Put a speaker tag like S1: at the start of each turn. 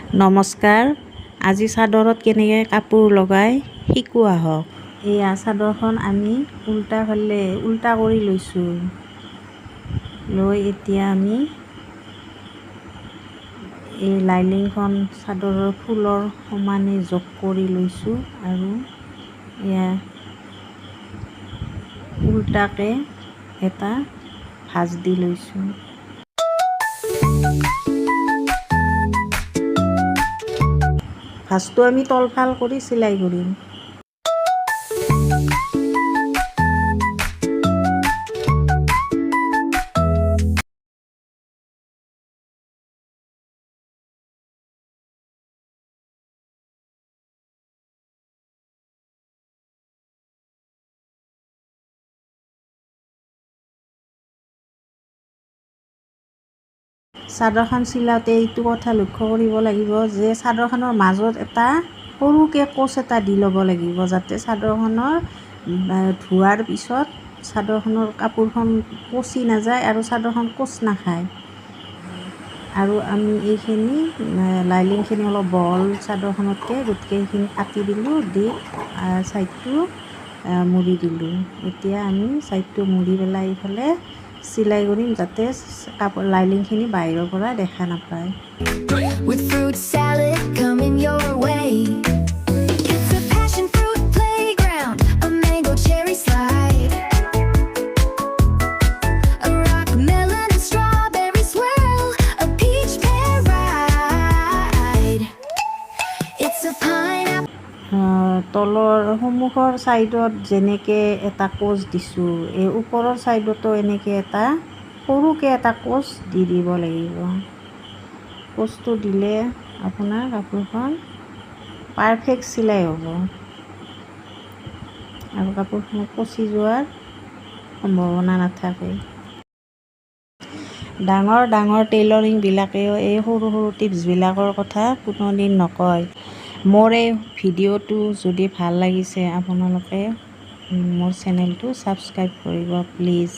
S1: নমস্কাৰ। আজি চাদৰত কেনেকৈ কাপোৰ লগাই শিকোঁ আহক। এয়া চাদৰখন আমি উল্টা কৰি লৈছোঁ। লৈ এতিয়া আমি এই লাইনিংখন চাদৰৰ ফুলৰ সমানে যোগ কৰি লৈছোঁ আৰু এয়া উল্টাকৈ এটা ভাঁজ দি লৈছোঁ। ভাঁজটো আমি তলফাল কৰি চিলাই কৰিম। চাদৰখন চিলাওঁতে এইটো কথা লক্ষ্য কৰিব লাগিব যে চাদৰখনৰ মাজত এটা সৰুকৈ কোচ এটা দি ল'ব লাগিব, যাতে চাদৰখনৰ ধোৱাৰ পিছত চাদৰখনৰ কাপোৰখন পচি নাযায় আৰু চাদৰখন কোচ নাখায়। আৰু আমি এইখিনি লাইনিংখিনি অলপ বহল চাদৰখনতকৈ গতিকে এইখিনি কাটি দিলোঁ, দি ছাইডটো মুৰি দিলোঁ। এতিয়া আমি ছাইডটো মুৰি পেলাই এইফালে চিলাই কৰিম, যাতে লাইনিংখিনি বাহিৰৰ পৰা দেখা নাপায়।
S2: With fruit salad coming your way, it's a passion fruit playground, a mango cherry slide, a rock melon and strawberry swirl, a peach pear ride, it's a pineapple.
S1: তলৰ সন্মুখৰ ছাইডত যেনেকৈ এটা কোচ দিছোঁ, এই ওপৰৰ ছাইডতো এনেকৈ এটা সৰুকৈ এটা কোচ দি দিব লাগিব। কোচটো দিলে আপোনাৰ কাপোৰখন পাৰফেক্ট চিলাই হ'ব আৰু কাপোৰখন পচি যোৱাৰ সম্ভাৱনা নাথাকে। ডাঙৰ টেইলৰিংবিলাকেও এই সৰু টিপছবিলাকৰ কথা কোনোদিন নকয়। মোৰ এই ভিডিঅ'টো যদি ভাল লাগিছে আপোনালোকে মোৰ চেনেলটো ছাবস্ক্ৰাইব কৰিব প্লিজ।